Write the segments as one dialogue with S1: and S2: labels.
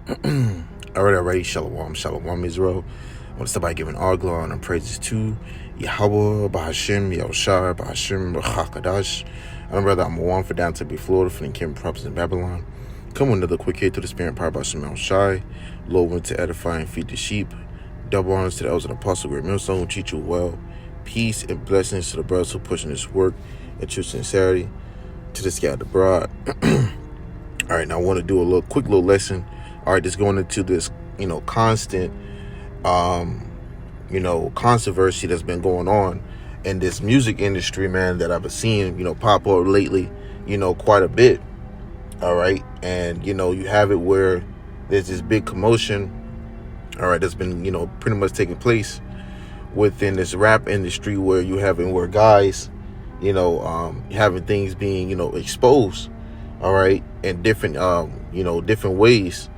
S1: Alright. Shalom, Israel. I want to start by giving all glory and praises to YAHAWAH, BAHASHAM, BAHASHAM, QADASH. I'm brother, I'm one for down to be Florida, for the kingdom prophets in Babylon. Come with another quick hit to the spirit power by YAHAWASHI. Lord went to edify and feed the sheep. Double honors to the elders and apostles, great MILLSTONE who teach you well. Peace and blessings to the brothers who pushing this work and true sincerity. To the scattered abroad. Alright, now I want to do a quick little lesson. Alright, just going into this, constant, controversy that's been going on in this music industry, man, that I've been seeing, pop up lately, quite a bit. Alright, and, you have it where there's this big commotion, alright, that's been, pretty much taking place within this rap industry where where guys, having things being, exposed, all right, in different, different ways,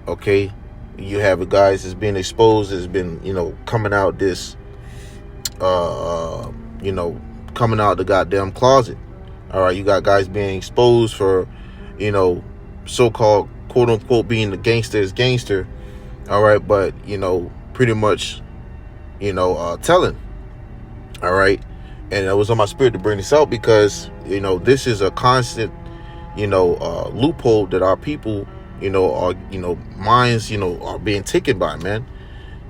S1: okay? You have guys that's being exposed, that's been, coming out this, coming out the goddamn closet, all right? You got guys being exposed for, so-called, quote-unquote, being the gangster's gangster, all right? But, pretty much, telling, all right? And it was on my spirit to bring this out because, this is a constant, loophole that our people, are, minds, are being taken by, man.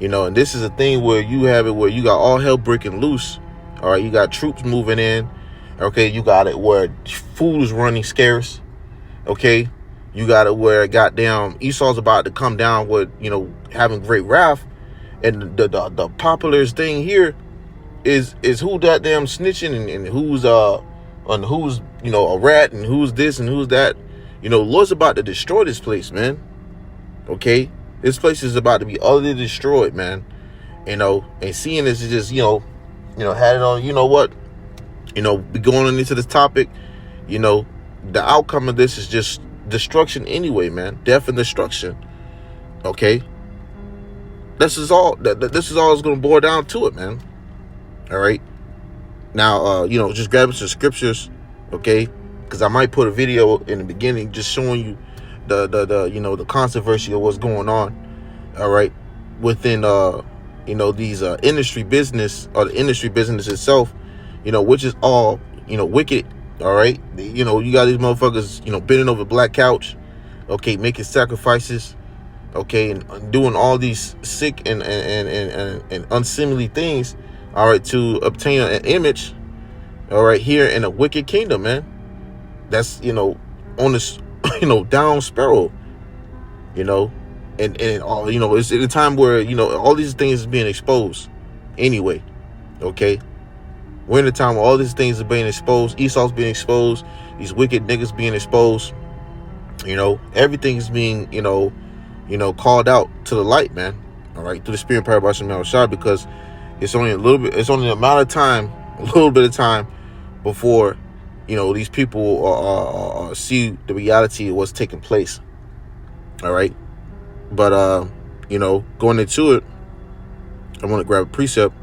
S1: And this is a thing where you have it where you got all hell breaking loose. All right, you got troops moving in. Okay, you got it where food is running scarce. Okay, you got it where goddamn Esau's about to come down with, having great wrath. And the popular thing here is who that damn snitching and who's a rat and who's this and who's that. Lord's about to destroy this place, man. Okay, this place is about to be utterly destroyed, man. And seeing this is just had it on. What, be going into this topic. The outcome of this is just destruction anyway, man. Death and destruction. Okay, this is all it's going to boil down to it, man. All right. Now, just grab some scriptures, okay? Because I might put a video in the beginning just showing you the controversy of what's going on. All right, within these industry business or the industry business itself, which is all wicked. All right, you got these motherfuckers, bending over the black couch, okay, making sacrifices, okay, and doing all these sick and unseemly things. All right, to obtain an image, all right, here in a wicked kingdom, man. That's, on this, down spiral, and all, it's at a time where, all these things is being exposed anyway, okay? We're in a time where all these things are being exposed. Esau's being exposed. These wicked niggas being exposed. Everything is being, called out to the light, man. All right, through the spirit power by YAHAWASHI, because it's only a little bit of time before, these people see the reality of what's taking place. All right. But, going into it, I want to grab a precept.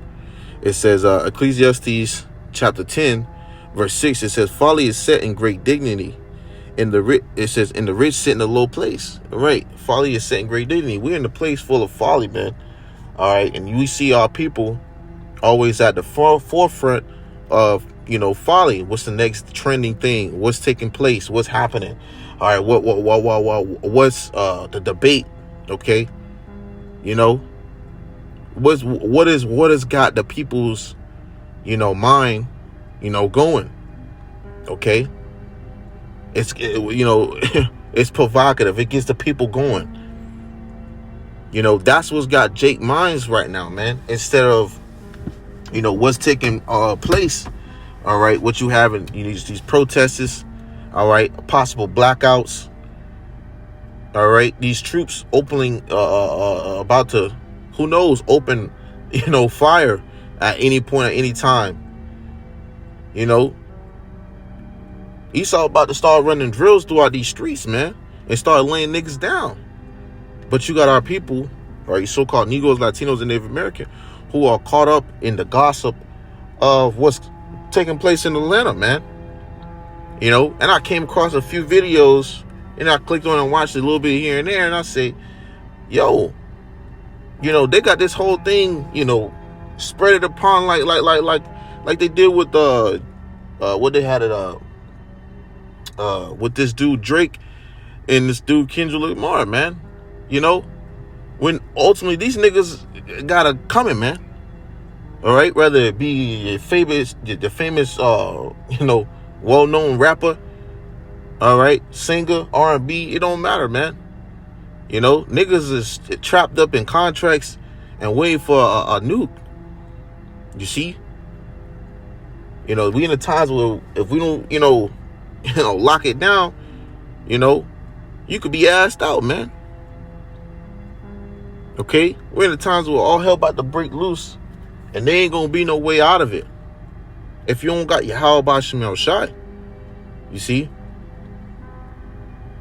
S1: It says, Ecclesiastes chapter 10, verse 6, it says, folly is set in great dignity. It says, in the rich sit in a low place. All right. Folly is set in great dignity. We're in a place full of folly, man. All right. And we see our people always at the forefront of, folly. What's the next trending thing? What's taking place? What's happening? All right. What's the debate? Okay. What has got the people's, mind, going? Okay. It's, it's provocative. It gets the people going. That's what's got Jake minds right now, man. Instead of, what's taking place. All right, what you have in these protests, all right, possible blackouts, all right, these troops opening about to, who knows, open fire at any point at any time. Esau about to start running drills throughout these streets, man, and start laying niggas down. But you got our people, right, so-called Negroes, Latinos, and Native American, who are caught up in the gossip of what's taking place in Atlanta, man. And I came across a few videos, and I clicked on and watched a little bit here and there, and I say, yo, you know, they got this whole thing, you know, spread it upon like they did with what they had it with this dude Drake and this dude Kendrick Lamar, man. You know, when ultimately these niggas got it coming, man. All right, whether it be the famous you know, well-known rapper, all right, singer, R&B, it don't matter, man. You know, niggas is trapped up in contracts and waiting for a nuke. You see? You know, we in the times where if we don't, you know, lock it down, you know, you could be assed out, man. Okay? We're in the times where all hell about to break loose, and there ain't gonna be no way out of it if you don't got your YAHAWASHI. You see?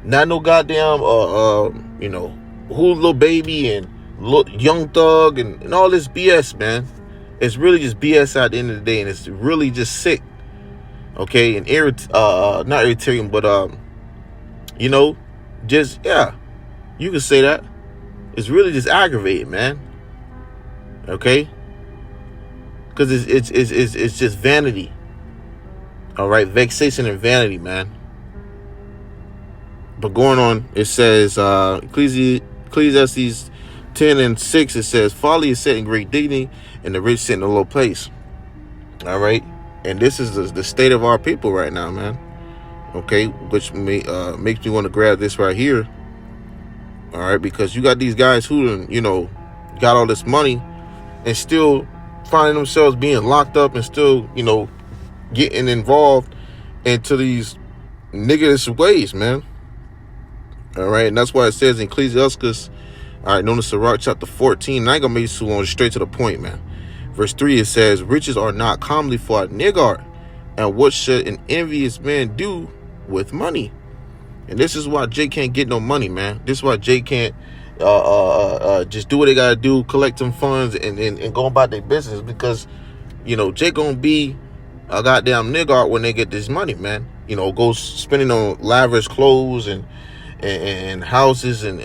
S1: Not no goddamn you know, who Lil Baby and Young Thug and all this BS, man. It's really just BS at the end of the day, and it's really just sick. Okay, and not irritating, but you know, just, yeah, you can say that. It's really just aggravating, man. Okay, because it's just vanity. All right, vexation and vanity, man. But going on, it says Ecclesiastes 10:6. It says, "Folly is set in great dignity, and the rich sit in a low place." All right, and this is the state of our people right now, man. Okay, which makes me want to grab this right here. All right, because you got these guys who, you know, got all this money and still finding themselves being locked up and still, you know, getting involved into these niggish ways, man. All right, and that's why it says in Ecclesiastes, all right, known as RAWCHAA chapter 14. And I ain't gonna make it too long, straight to the point, man. Verse 3, it says, "Riches are not commonly for a niggard, and what should an envious man do with money?" And this is why Jay can't get no money, man. This is why Jay can't just do what they gotta do, collect them funds and go about their business, because, you know, Jay gonna be a goddamn niggard when they get this money, man. You know, go spending on lavish clothes and houses and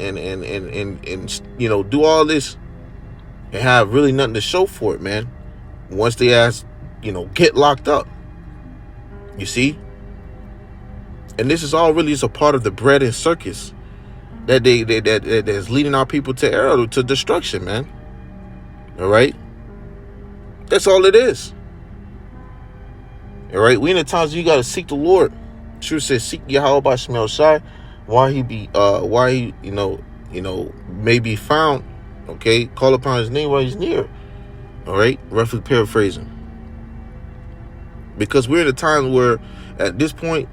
S1: you know, do all this and have really nothing to show for it, man. Once they you know, get locked up. You see? And this is all really just a part of the bread and circus that that's leading our people to error, to destruction, man. All right? That's all it is. All right? We in the times you got to seek the Lord. Sure says, "Seek Yahweh by Shemel Shai, why he you know may be found." Okay? Call upon his name while he's near. All right? Roughly paraphrasing. Because we're in a time where at this point,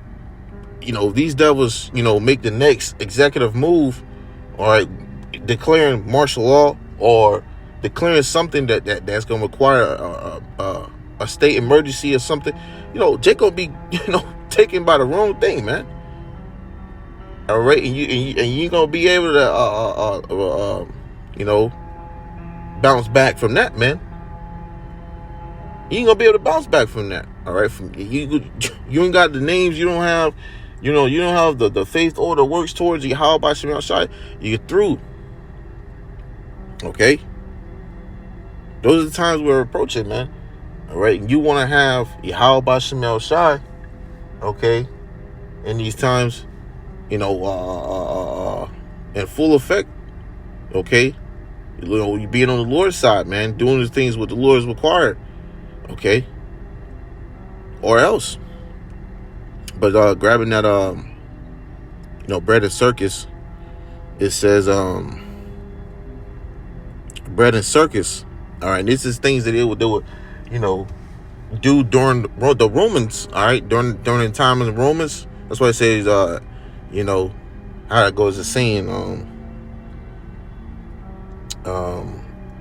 S1: you know, these devils, you know, make the next executive move, all right, declaring martial law or declaring something that's going to require a state emergency or something. You know, Jake gonna be, you know, taken by the wrong thing, man. All right, and you ain't gonna be able to you know, bounce back from that, man. You ain't gonna be able to bounce back from that. All right, from you ain't got the names. You don't have, you know, you don't have the faith order works towards you. How about Shemel Shai? You're through. Okay, those are the times we're approaching, man. All right, and you want to have Yahawah Shemel Shai, okay, in these times, you know, in full effect, okay. You know, you being on the Lord's side, man, doing the things what the Lord is required, okay, or else. But grabbing that you know, bread and circus, it says bread and circus. All right, this is things that they would, you know, do during the Romans. All right, during the time of the Romans. That's why it says you know, how it goes, the saying,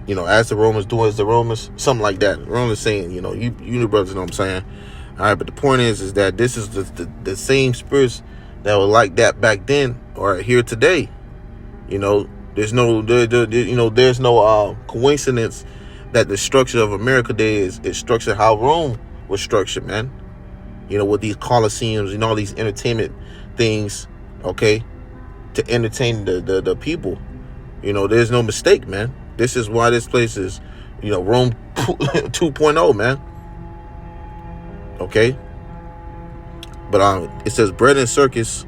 S1: you know, as the Romans do as the Romans, something like that. The Romans saying, you know, you new brothers know what I'm saying. All right, but the point is that this is the same spirits that were like that back then or here today. You know, there's no you know, there's no coincidence that the structure of America today is structured how Rome was structured, man. You know, with these coliseums and all these entertainment things, okay, to entertain the people. You know, there's no mistake, man. This is why this place is, you know, Rome 2.0, man. Okay. But it says bread and circus.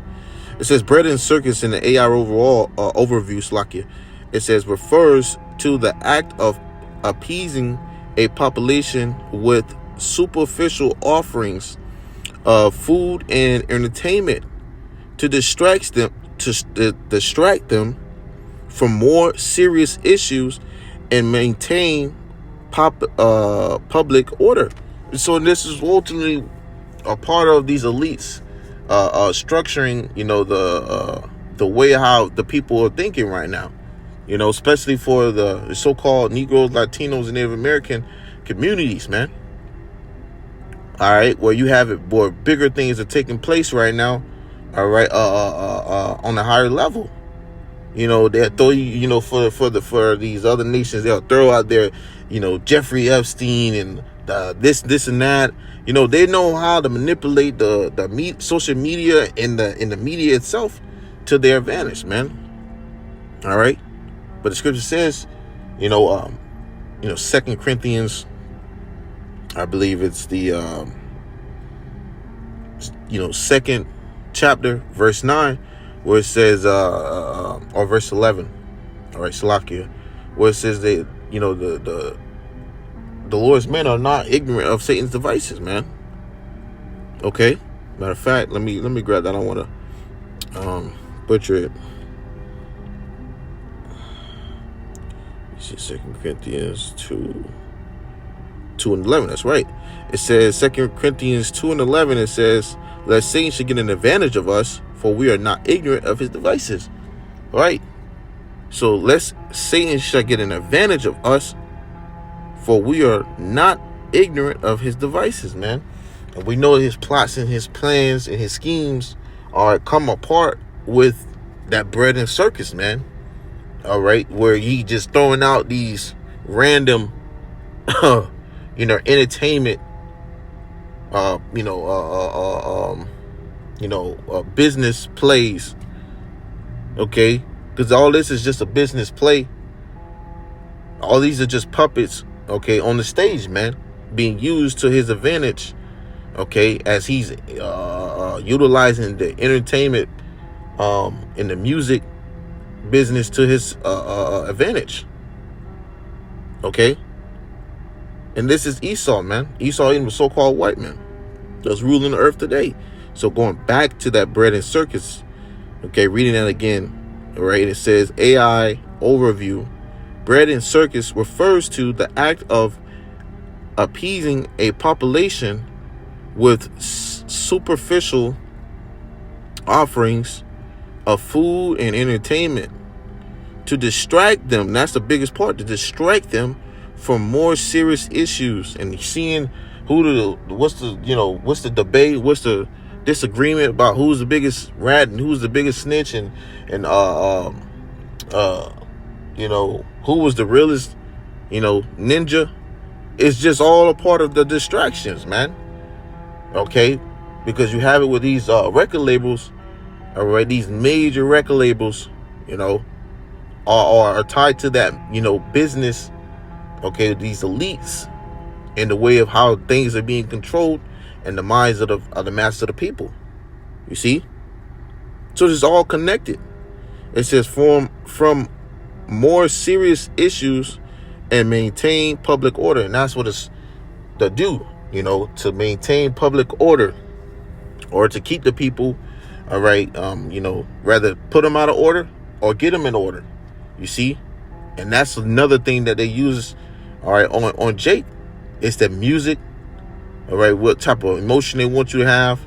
S1: It says bread and circus in the AI overall overview, Slakia. It says refers to the act of appeasing a population with superficial offerings of food and entertainment to distract them from more serious issues and maintain public order. So this is ultimately a part of these elites structuring, you know, the way how the people are thinking right now. You know, especially for the so-called Negroes, Latinos, and Native American communities, man. All right, where you have it, where bigger things are taking place right now. All right, on a higher level. You know, they'll throw you know, for these other nations, they'll throw out there, you know, Jeffrey Epstein and this and that. You know, they know how to manipulate the social media and the media itself to their advantage, man. All right. But the scripture says, you know, 2 Corinthians, I believe it's the, 2nd chapter, verse 9, where it says, or verse 11, all right, Salakia, where it says that, you know, the Lord's men are not ignorant of Satan's devices, man. Okay. Matter of fact, let me grab that. I don't want to butcher it. See, 2 Corinthians 2:11. That's right. It says 2 Corinthians 2:11. It says, "Lest Satan should get an advantage of us, for we are not ignorant of his devices." All right. So lest Satan should get an advantage of us, for we are not ignorant of his devices, man. And we know his plots and his plans and his schemes are come apart with that bread and circus, man. All right, where he just throwing out these random, entertainment, business plays. Okay, because all this is just a business play. All these are just puppets. Okay, on the stage, man, being used to his advantage. Okay, as he's utilizing the entertainment, and the music business to his advantage. Okay, and this is Esau, man. Esau even the so-called white man that's ruling the earth today. So going back to that bread and circus, okay, reading that again, all right, it says AI overview. Bread and circus refers to the act of appeasing a population with superficial offerings of food and entertainment to distract them. That's the biggest part, to distract them from more serious issues and seeing what's the debate, what's the disagreement about who's the biggest rat and who's the biggest snitch and who was the realest, ninja. It's just all a part of the distractions, man. Okay, because you have it with these record labels. All right, these major record labels, are tied to that, business. Okay, these elites and the way of how things are being controlled and the minds of the mass of the people. You see? So it's all connected. It says from more serious issues and maintain public order. And that's what it's to do, to maintain public order or to keep the people, all right, rather put them out of order or get them in order. You see? And that's another thing that they use, all right, on Jake. It's the music, all right, what type of emotion they want you to have.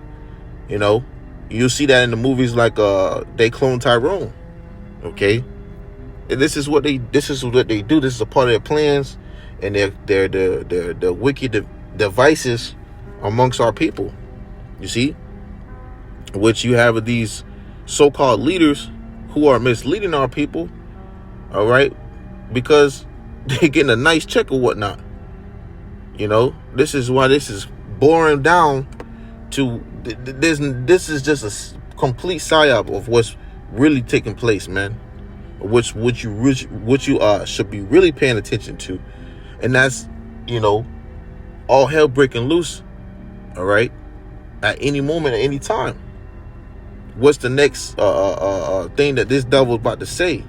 S1: You'll see that in the movies like They Clone Tyrone. Okay? And this is what they do. This is a part of their plans and their wicked devices amongst our people. You see? Which you have these so-called leaders who are misleading our people, all right, because they're getting a nice check or whatnot. This is why this is boring down to this is just a complete psyop of what's really taking place, man. which you should be really paying attention to, and that's, you know, all hell breaking loose. All right, at any moment, at any time. What's the next thing that this devil's about to say?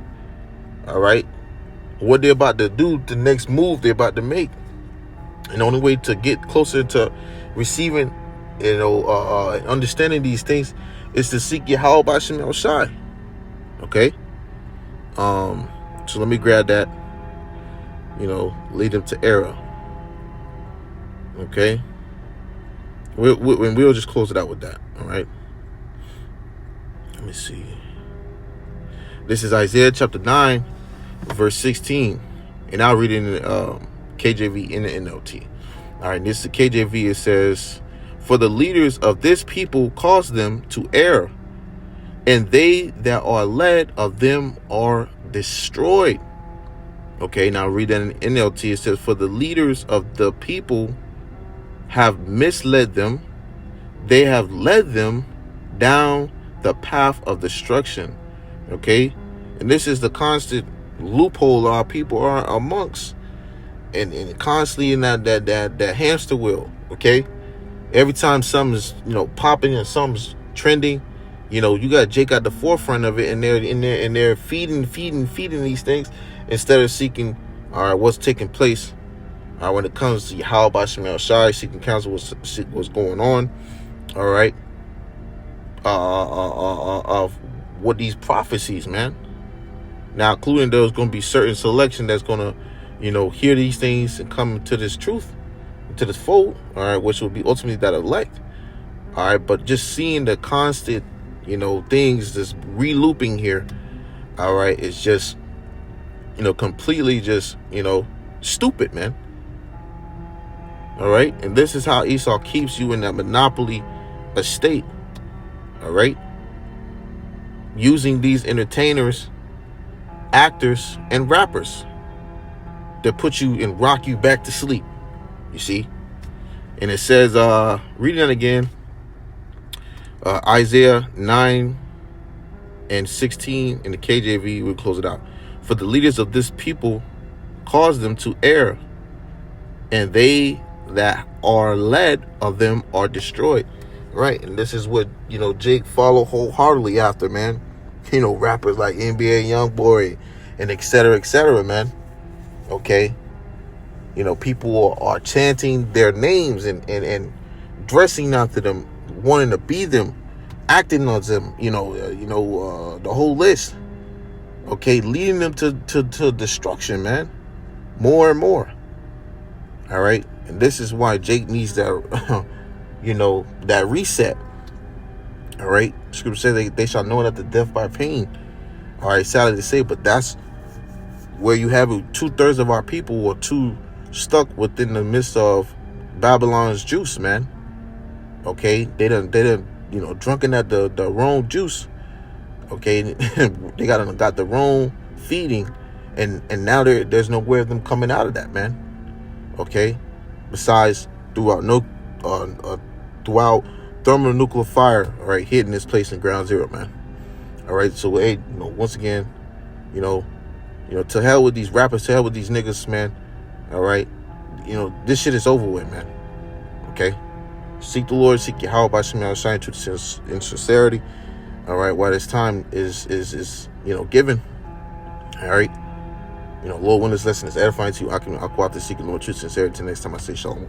S1: All right, what they're about to do, the next move they're about to make, and the only way to get closer to receiving, you know, understanding these things is to seek YAHAWASHI. Okay. So let me grab that. You know, lead them to error. Okay. We'll just close it out with that. All right. Let me see. This is Isaiah chapter 9, verse 16, and I'll read it in the KJV and the NLT. All right, this is the KJV. It says, "For the leaders of this people cause them to err, and they that are led of them are destroyed." Okay, now read that in NLT. It says, "For the leaders of the people have misled them, they have led them down the path of destruction." Okay, and this is the constant loophole our people are amongst, and constantly in that hamster wheel. Okay, every time something's, you know, popping and something's trending, you know, you got Jake at the forefront of it, and they're feeding these things instead of seeking, all right, what's taking place. When it comes to YAHAWASHI, seeking counsel, what's going on. All right, of what these prophecies, man. Now, including there's going to be certain selection that's going to, you know, hear these things and come to this truth, to this fold, all right, which will be ultimately that elect. All right, but just seeing the constant, you know, things just re-looping here, all right, it's just, you know, completely just, you know, stupid, man. All right, and this is how Esau keeps you in that monopoly estate. All right, using these entertainers, actors, and rappers that put you and rock you back to sleep. You see, and it says, reading it again, Isaiah 9 and 16 in the KJV. We'll close it out. "For the leaders of this people cause them to err, and they that are led of them are destroyed." Right, and this is what, you know, Jake follow wholeheartedly after, man. You know, rappers like NBA Youngboy and et cetera, man. Okay, you know, people are chanting their names and dressing after them, wanting to be them, acting on them. You know, the whole list. Okay, leading them to destruction, man. More and more. All right, and this is why Jake needs that, you know, that reset. All right, Scripture says they shall know that the death by pain. All right, sadly to say, but that's where you have 2/3 of our people were too stuck within the midst of Babylon's juice, man. Okay, they done, you know, drunken at the wrong juice. Okay, they got the wrong feeding, and now there's no way of them coming out of that, man. Okay, besides throughout thermonuclear fire, all right, hitting this place in ground zero, man. All right, so hey, you know, once again, you know, to hell with these rappers, to hell with these niggas, man. All right, you know, this shit is over with, man. Okay, seek the Lord, seek YAHAWASHI, shine to in sincerity. All right, while this time is you know, given. All right, you know, Lord, when this lesson is edifying to you, I'll go out to seek the Lord, truth, sincerity. Till next time I say shalom.